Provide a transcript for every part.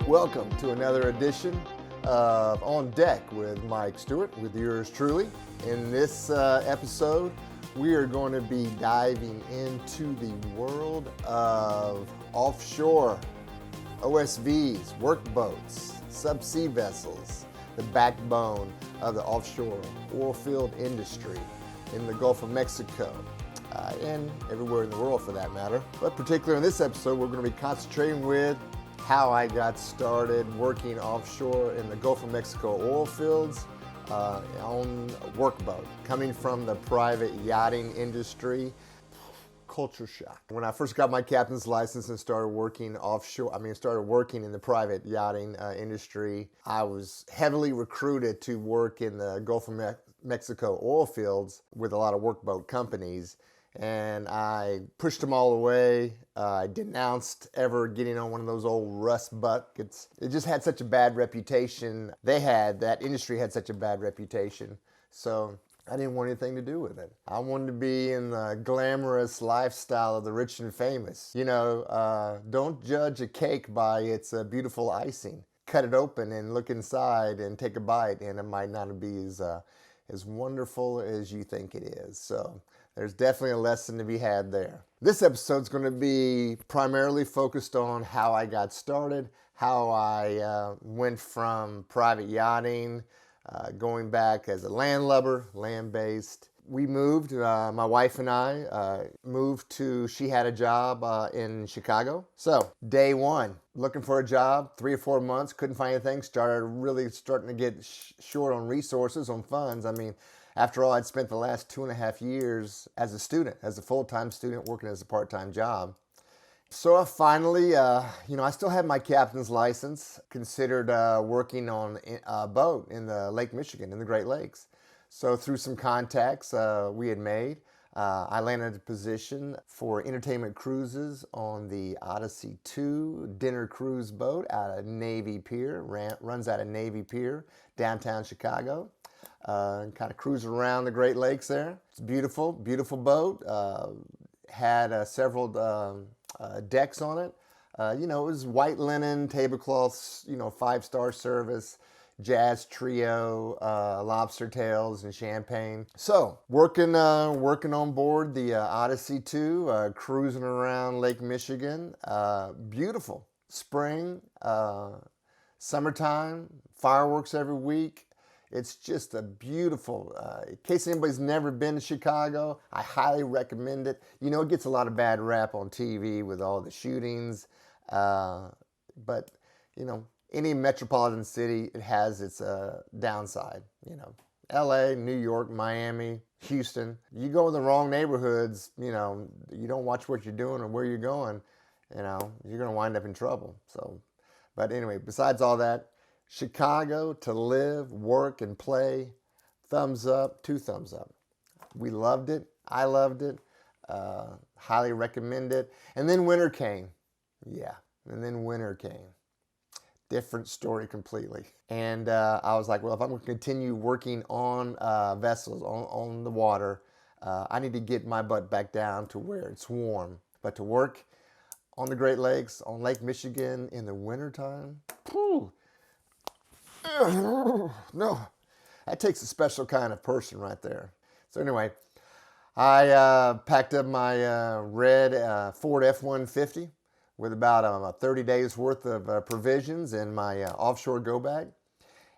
Welcome to another edition of On Deck with Mike Stewart, with yours truly. In this episode, we are going to be diving into the world of offshore OSVs, workboats, subsea vessels, the backbone of the offshore oilfield industry in the Gulf of Mexico, and everywhere in the world for that matter. But particularly in this episode, we're going to be concentrating with how I got started working offshore in the Gulf of Mexico oilfields on a workboat, coming from the private yachting industry. Culture shock. When I first got my captain's license and started working offshore, started working in the private yachting industry, I was heavily recruited to work in the Gulf of Mexico oilfields with a lot of workboat companies. And I pushed them all away. I denounced ever getting on one of those old rust buckets. It just had such a bad reputation. That industry had such a bad reputation. So I didn't want anything to do with it. I wanted to be in the glamorous lifestyle of the rich and famous. Don't judge a cake by its beautiful icing. Cut it open and look inside and take a bite, and it might not be as wonderful as you think it is. So there's definitely a lesson to be had there. This episode's going to be primarily focused on how I got started, how I went from private yachting, going back as a landlubber, land-based. We moved, my wife and I moved she had a job in Chicago. So day one, looking for a job, 3 or 4 months, couldn't find anything, starting to get short on resources, on funds. After all, I'd spent the last 2.5 years as a student, as a full-time student working as a part-time job. So I finally, I still had my captain's license, considered working on a boat in the Lake Michigan, in the Great Lakes. So through some contacts we had made, I landed a position for entertainment cruises on the Odyssey 2 dinner cruise boat out of Navy Pier, runs out of Navy Pier, downtown Chicago. Kind of cruising around the Great Lakes there. It's a beautiful, beautiful boat. Had several decks on it. It was white linen, tablecloths, 5-star service, jazz trio, lobster tails and champagne. So working on board the Odyssey 2, cruising around Lake Michigan. Beautiful. Spring, summertime, fireworks every week. It's just a beautiful, in case anybody's never been to Chicago, I highly recommend it. It gets a lot of bad rap on TV with all the shootings, but, any metropolitan city, it has its downside. LA, New York, Miami, Houston. You go in the wrong neighborhoods, you don't watch what you're doing or where you're going, you're going to wind up in trouble. So, but anyway, besides all that, Chicago to live, work, and play, thumbs up, 2 thumbs up. We loved it. I loved it. Highly recommend it. And then winter came. Different story completely. And I was like, well, if I'm going to continue working on vessels, on the water, I need to get my butt back down to where it's warm. But to work on the Great Lakes, on Lake Michigan in the wintertime, no, that takes a special kind of person right there. So anyway, I packed up my red Ford F-150 with about 30 days worth of provisions in my offshore go bag,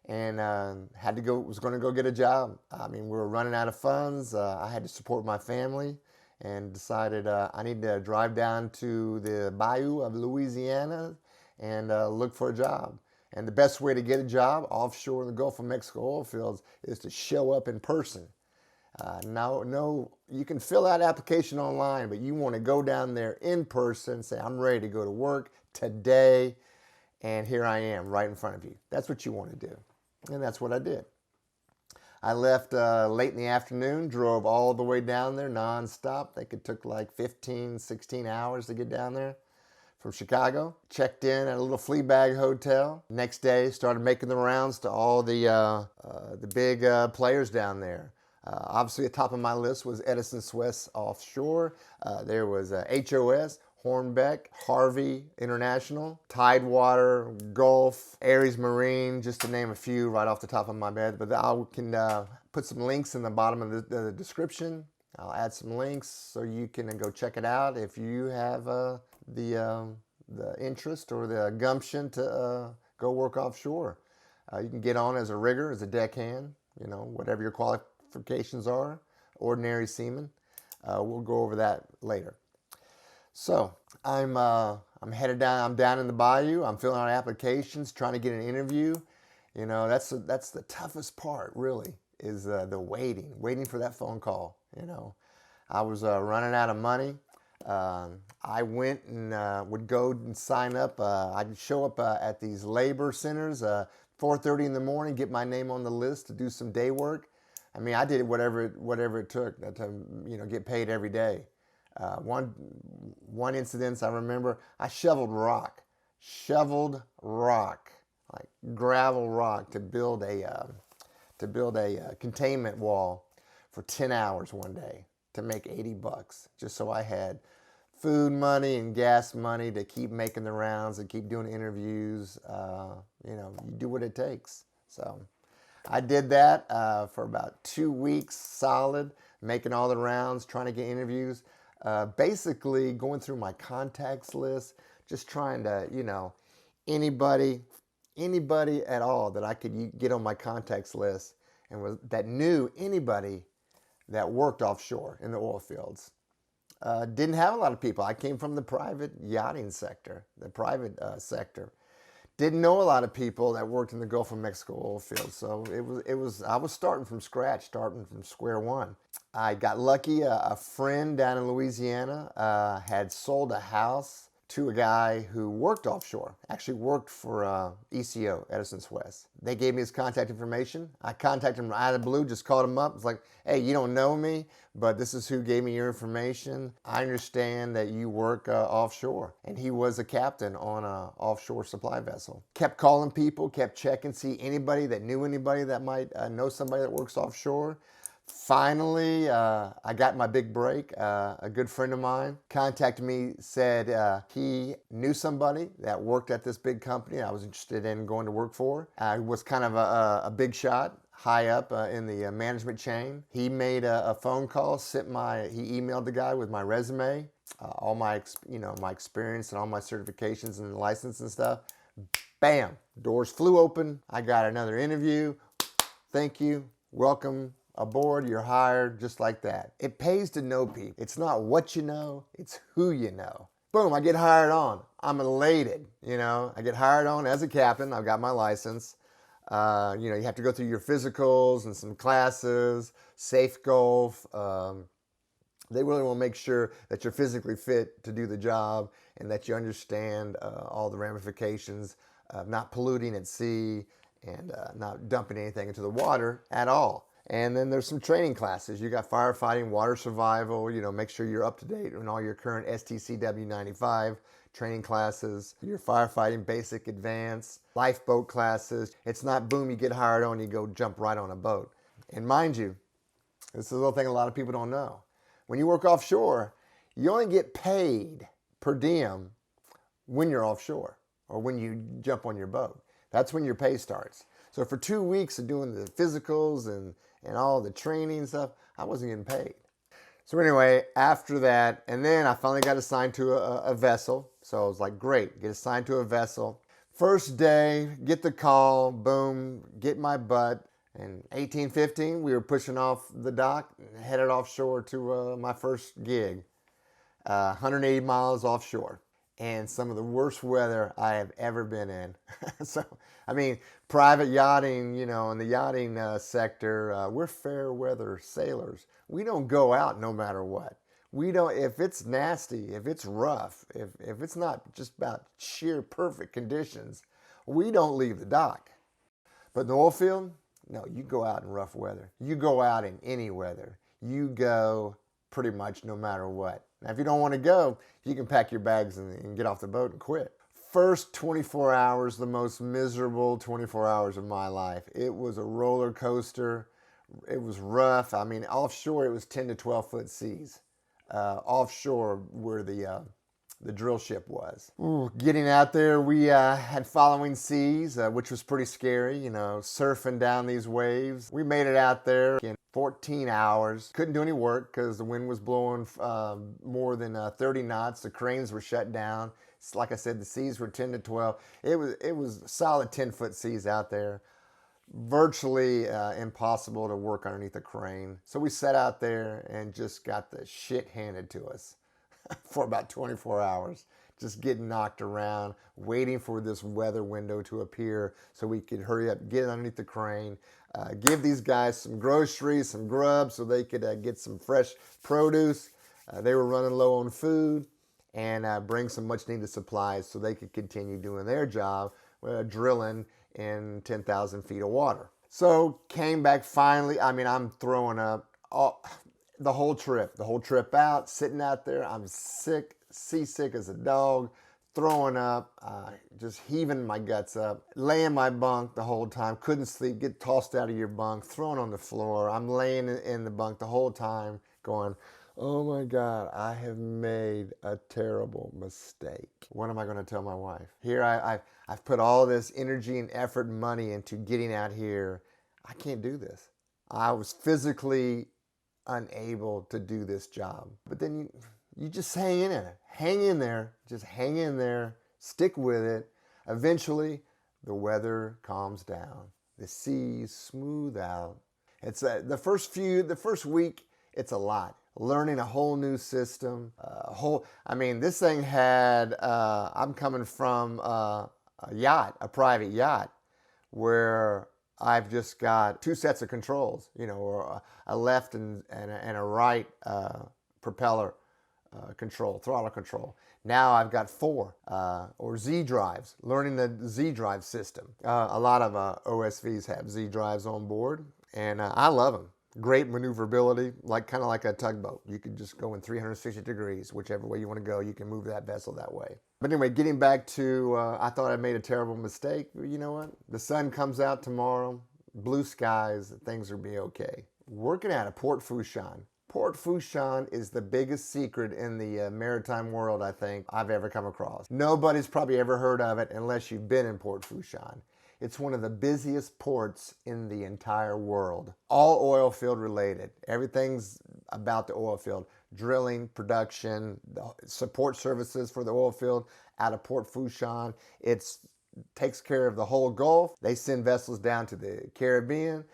and was going to go get a job. We were running out of funds. I had to support my family, and decided I need to drive down to the bayou of Louisiana and look for a job. And the best way to get a job offshore in the Gulf of Mexico oilfields is to show up in person. No, you can fill out application online, but you want to go down there in person, say, I'm ready to go to work today, and here I am right in front of you. That's what you want to do. And that's what I did. I left late in the afternoon, drove all the way down there nonstop. I think it took like 15, 16 hours to get down there from Chicago. Checked in at a little flea bag hotel. Next day, started making the rounds to all the big players down there. Obviously, at the top of my list was Edison Swiss Offshore. There was HOS, Hornbeck, Harvey International, Tidewater, Gulf, Aries Marine, just to name a few right off the top of my head. But I can put some links in the bottom of the description. I'll add some links so you can go check it out if you have the interest or the gumption to go work offshore. You can get on as a rigger, as a deckhand, whatever your qualifications are, ordinary seaman. We'll go over that later. So I'm headed down. I'm down in the bayou. I'm filling out applications, trying to get an interview. That's the toughest part, really, is the waiting for that phone call. I was running out of money. I went and would go and sign up. I'd show up at these labor centers 4:30 in the morning, get my name on the list to do some day work. I mean, I did whatever it took to get paid every day. One incident I remember, I shoveled rock, like gravel rock, to build a containment wall for 10 hours one day to make $80, just so I had food money and gas money to keep making the rounds and keep doing interviews. You do what it takes. So I did that for about 2 weeks solid, making all the rounds, trying to get interviews. Basically going through my contacts list, just trying to, anybody at all that I could get on my contacts list and that knew anybody that worked offshore in the oil fields. Didn't have a lot of people. I came from the private yachting sector, Didn't know a lot of people that worked in the Gulf of Mexico Oilfields. So I was starting from scratch, starting from square one. I got lucky. A friend down in Louisiana had sold a house to a guy who worked offshore, actually worked for ECO, Edison's West. They gave me his contact information. I contacted him out of the blue, just called him up. It's like, hey, you don't know me, but this is who gave me your information. I understand that you work offshore. And he was a captain on an offshore supply vessel. Kept calling people, kept checking, see anybody that knew anybody that might know somebody that works offshore. Finally, I got my big break. A good friend of mine contacted me, said he knew somebody that worked at this big company I was interested in going to work for. I was kind of a big shot, high up in the management chain. He made a phone call, he emailed the guy with my resume, all my experience and all my certifications and license and stuff. Bam, doors flew open. I got another interview. Thank you, welcome aboard, you're hired, just like that. It pays to know people. It's not what you know, it's who you know. Boom, I get hired on. I'm elated, I get hired on as a captain. I've got my license. You have to go through your physicals and some classes, Safe Gulf. They really want to make sure that you're physically fit to do the job and that you understand all the ramifications of not polluting at sea and not dumping anything into the water at all. And then there's some training classes. You got firefighting, water survival, make sure you're up to date on all your current STCW 95 training classes, your firefighting basic advance, lifeboat classes. It's not boom, you get hired on, you go jump right on a boat. And mind you, this is a little thing a lot of people don't know. When you work offshore, you only get paid per diem when you're offshore or when you jump on your boat. That's when your pay starts. So for 2 weeks of doing the physicals and all the training stuff, I wasn't getting paid. So anyway, after that, and then I finally got assigned to a vessel. So I was like, great, get assigned to a vessel. First day, get the call, boom, get my butt. And 1815, we were pushing off the dock and headed offshore to my first gig, 180 miles offshore. And some of the worst weather I have ever been in. So, private yachting, in the yachting sector, we're fair weather sailors. We don't go out no matter what. We don't, if it's nasty, if it's rough, if it's not just about sheer perfect conditions, we don't leave the dock. But in the oil field, no, you go out in rough weather. You go out in any weather. You go pretty much no matter what. Now, if you don't want to go, you can pack your bags and get off the boat and quit. First 24 hours, the most miserable 24 hours of my life. It was a roller coaster. It was rough. Offshore, it was 10 to 12 foot seas. Offshore were the the drill ship was. Ooh, getting out there, we had following seas, which was pretty scary, you know, surfing down these waves. We made it out there in 14 hours. Couldn't do any work because the wind was blowing more than 30 knots. The cranes were shut down. It's like I said, the seas were 10 to 12. It was solid 10-foot seas out there. Virtually impossible to work underneath a crane. So we sat out there and just got the shit handed to us for about 24 hours. Just getting knocked around, waiting for this weather window to appear so we could hurry up, get underneath the crane, give these guys some groceries, some grub so they could get some fresh produce. They were running low on food, and bring some much needed supplies so they could continue doing their job, drilling in 10,000 feet of water. So came back finally. I mean, I'm throwing up the whole trip out, sitting out there. I'm sick, seasick as a dog, throwing up, just heaving my guts up, laying my bunk the whole time, couldn't sleep, get tossed out of your bunk, thrown on the floor. I'm laying in the bunk the whole time going, oh my God, I have made a terrible mistake. What am I going to tell my wife? Here I've put all this energy and effort and money into getting out here. I can't do this. I was physically unable to do this job. But then you just hang in there. Hang in there. Just hang in there. Stick with it. Eventually, the weather calms down. The seas smooth out. It's the first week, it's a lot. Learning a whole new system, this thing had, I'm coming from a private yacht, where I've just got two sets of controls, you know, or a left and a right propeller control, throttle control. Now I've got four, or Z drives, learning the Z drive system. A lot of OSVs have Z drives on board, and I love them. Great maneuverability, kind of like a tugboat. You can just go in 360 degrees, whichever way you want to go. You can move that vessel that way. But anyway, getting back to, I thought I made a terrible mistake. You know what? The sun comes out tomorrow, blue skies, things will be okay. Working out of Port Fourchon. Port Fourchon is the biggest secret in the maritime world, I think, I've ever come across. Nobody's probably ever heard of it unless you've been in Port Fourchon. It's one of the busiest ports in the entire world. All oil field related. Everything's about the oil field. Drilling, production, the support services for the oil field out of Port Fourchon. It takes care of the whole Gulf. They send vessels down to the Caribbean,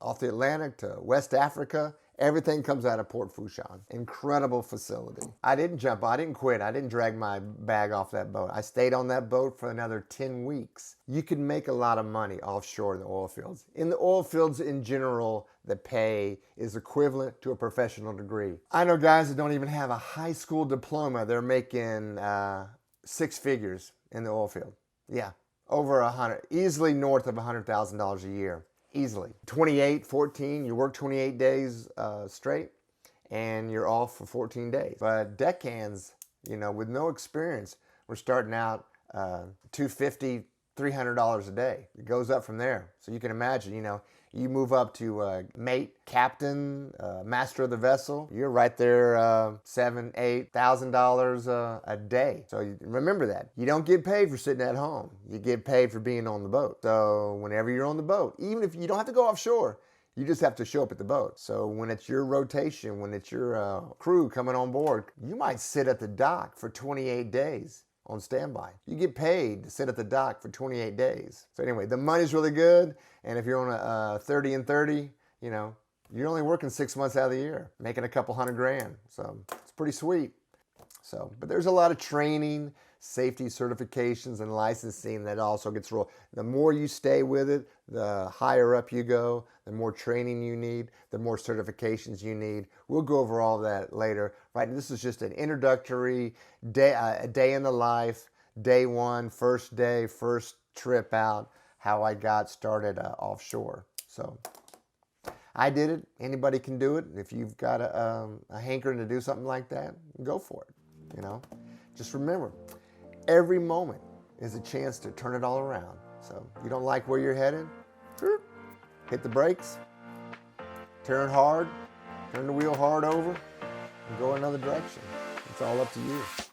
off the Atlantic, to West Africa. Everything comes out of Port Fourchon. Incredible facility. I didn't jump. I didn't quit. I didn't drag my bag off that boat. I stayed on that boat for another 10 weeks. You can make a lot of money offshore in the oil fields. In the oil fields in general, the pay is equivalent to a professional degree. I know guys that don't even have a high school diploma. They're making six figures in the oil field. Yeah, over 100, easily north of $100,000 a year. Easily. 14, you work 28 days straight, and you're off for 14 days. But deckhands, you know, with no experience, we're starting out $250, $300 a day. It goes up from there. So you can imagine, you know, you move up to mate, captain, master of the vessel. You're right there, $7,000, $8,000 a day. So remember that. You don't get paid for sitting at home. You get paid for being on the boat. So whenever you're on the boat, even if you don't have to go offshore, you just have to show up at the boat. So when it's your rotation, when it's your crew coming on board, you might sit at the dock for 28 days. On standby. You get paid to sit at the dock for 28 days. So anyway, the money's really good. And if you're on a 30 and 30, you know, you're only working 6 months out of the year, making a couple $100,000. So it's pretty sweet. So, but there's a lot of training, safety certifications, and licensing that also gets rolled. The more you stay with it, the higher up you go, the more training you need, the more certifications you need. We'll go over all that later. Right, this is just an introductory day, a day in the life, day one, first day, first trip out, how I got started offshore. So I did it. Anybody can do it. If you've got a hankering to do something like that, go for it. You know, just remember, every moment is a chance to turn it all around. So you don't like where you're headed, hit the brakes, turn hard, turn the wheel hard over, and go another direction. It's all up to you.